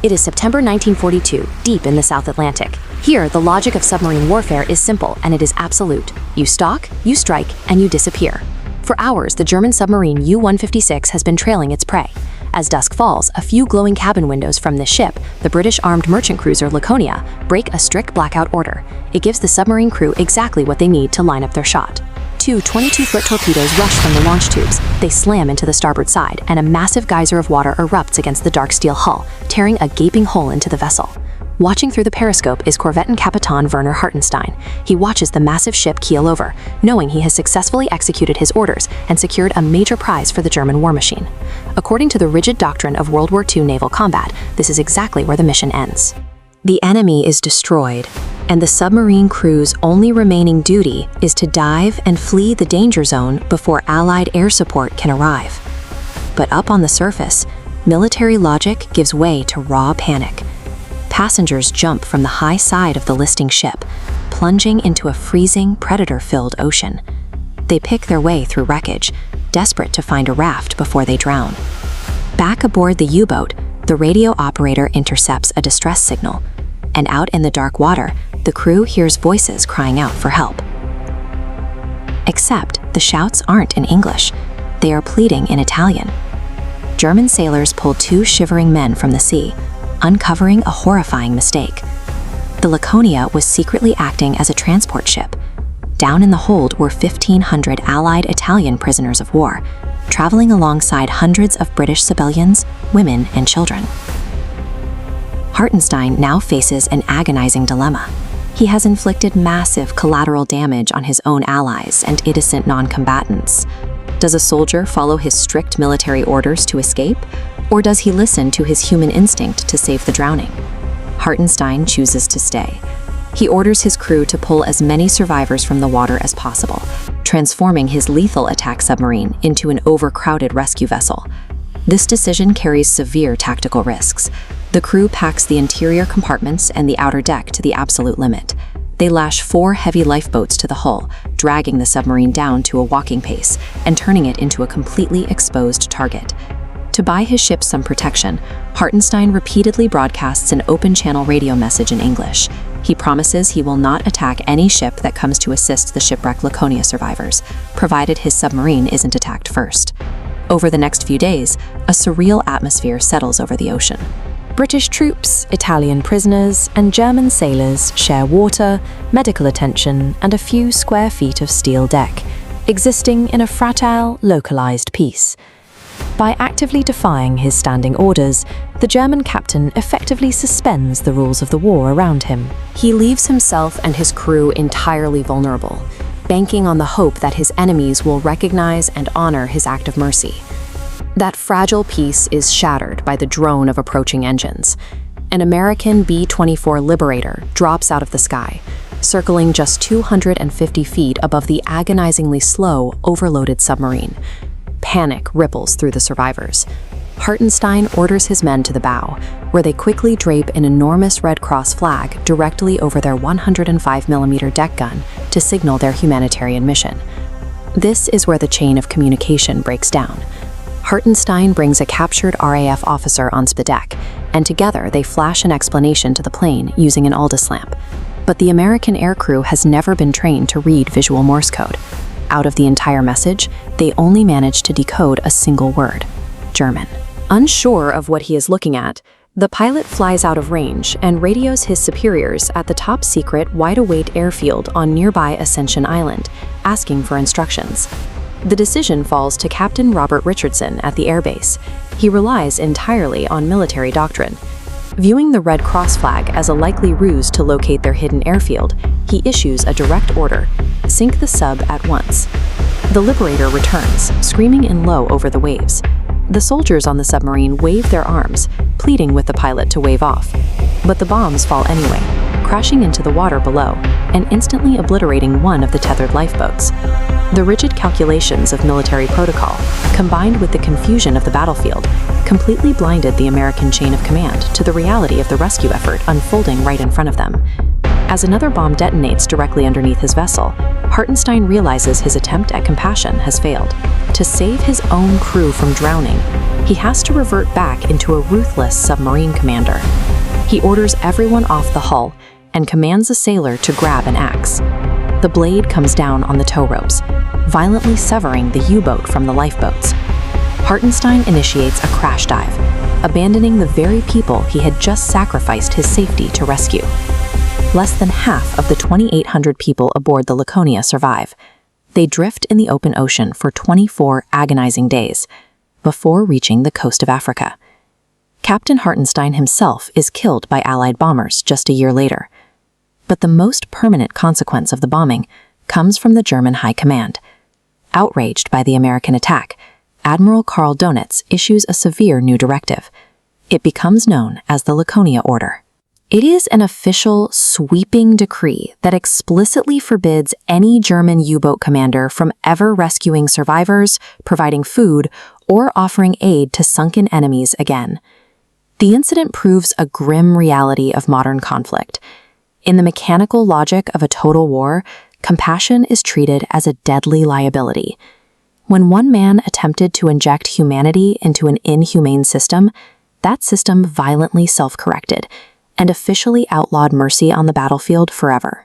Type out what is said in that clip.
It is September 1942, deep in the South Atlantic. Here, the logic of submarine warfare is simple and it is absolute. You stalk, you strike, and you disappear. For hours, the German submarine U-156 has been trailing its prey. As dusk falls, a few glowing cabin windows from this ship, the British armed merchant cruiser Laconia, break a strict blackout order. It gives the submarine crew exactly what they need to line up their shot. Two 22-foot torpedoes rush from the launch tubes. They slam into the starboard side, and a massive geyser of water erupts against the dark steel hull, tearing a gaping hole into the vessel. Watching through the periscope is Corvette Captain Werner Hartenstein. He watches the massive ship keel over, knowing he has successfully executed his orders and secured a major prize for the German war machine. According to the rigid doctrine of World War II naval combat, this is exactly where the mission ends. The enemy is destroyed, and the submarine crew's only remaining duty is to dive and flee the danger zone before Allied air support can arrive. But up on the surface, military logic gives way to raw panic. Passengers jump from the high side of the listing ship, plunging into a freezing, predator-filled ocean. They pick their way through wreckage, desperate to find a raft before they drown. Back aboard the U-boat, the radio operator intercepts a distress signal, and out in the dark water, the crew hears voices crying out for help. Except the shouts aren't in English. They are pleading in Italian. German sailors pull two shivering men from the sea, uncovering a horrifying mistake. The Laconia was secretly acting as a transport ship. Down in the hold were 1,500 Allied Italian prisoners of war, traveling alongside hundreds of British civilians, women, and children. Hartenstein now faces an agonizing dilemma. He has inflicted massive collateral damage on his own allies and innocent non-combatants. Does a soldier follow his strict military orders to escape, or does he listen to his human instinct to save the drowning? Hartenstein chooses to stay. He orders his crew to pull as many survivors from the water as possible, transforming his lethal attack submarine into an overcrowded rescue vessel. This decision carries severe tactical risks. The crew packs the interior compartments and the outer deck to the absolute limit. They lash 4 heavy lifeboats to the hull, dragging the submarine down to a walking pace and turning it into a completely exposed target. To buy his ship some protection, Hartenstein repeatedly broadcasts an open-channel radio message in English. He promises he will not attack any ship that comes to assist the shipwrecked Laconia survivors, provided his submarine isn't attacked first. Over the next few days, a surreal atmosphere settles over the ocean. British troops, Italian prisoners, and German sailors share water, medical attention, and a few square feet of steel deck, existing in a fragile, localized peace. By actively defying his standing orders, the German captain effectively suspends the rules of the war around him. He leaves himself and his crew entirely vulnerable, banking on the hope that his enemies will recognize and honor his act of mercy. That fragile peace is shattered by the drone of approaching engines. An American B-24 Liberator drops out of the sky, circling just 250 feet above the agonizingly slow, overloaded submarine. Panic ripples through the survivors. Hartenstein orders his men to the bow, where they quickly drape an enormous Red Cross flag directly over their 105mm deck gun to signal their humanitarian mission. This is where the chain of communication breaks down. Hartenstein brings a captured RAF officer onto the deck, and together they flash an explanation to the plane using an Aldous lamp. But the American aircrew has never been trained to read visual Morse code. Out of the entire message, they only manage to decode a single word: German. Unsure of what he is looking at, the pilot flies out of range and radios his superiors at the top-secret wide-awake airfield on nearby Ascension Island, asking for instructions. The decision falls to Captain Robert Richardson at the airbase. He relies entirely on military doctrine. Viewing the Red Cross flag as a likely ruse to locate their hidden airfield, he issues a direct order: sink the sub at once. The Liberator returns, screaming in low over the waves. The soldiers on the submarine wave their arms, pleading with the pilot to wave off. But the bombs fall anyway, crashing into the water below and instantly obliterating one of the tethered lifeboats. The rigid calculations of military protocol, combined with the confusion of the battlefield, completely blinded the American chain of command to the reality of the rescue effort unfolding right in front of them. As another bomb detonates directly underneath his vessel, Hartenstein realizes his attempt at compassion has failed. To save his own crew from drowning, he has to revert back into a ruthless submarine commander. He orders everyone off the hull and commands a sailor to grab an axe. The blade comes down on the tow ropes, violently severing the U-boat from the lifeboats. Hartenstein initiates a crash dive, abandoning the very people he had just sacrificed his safety to rescue. Less than half of the 2,800 people aboard the Laconia survive. They drift in the open ocean for 24 agonizing days before reaching the coast of Africa. Captain Hartenstein himself is killed by Allied bombers just a year later. But the most permanent consequence of the bombing comes from the German High Command. Outraged by the American attack, Admiral Karl Donitz issues a severe new directive. It becomes known as the Laconia Order. It is an official, sweeping decree that explicitly forbids any German U-boat commander from ever rescuing survivors, providing food, or offering aid to sunken enemies again. The incident proves a grim reality of modern conflict. In the mechanical logic of a total war, compassion is treated as a deadly liability. When one man attempted to inject humanity into an inhumane system, that system violently self-corrected and officially outlawed mercy on the battlefield forever.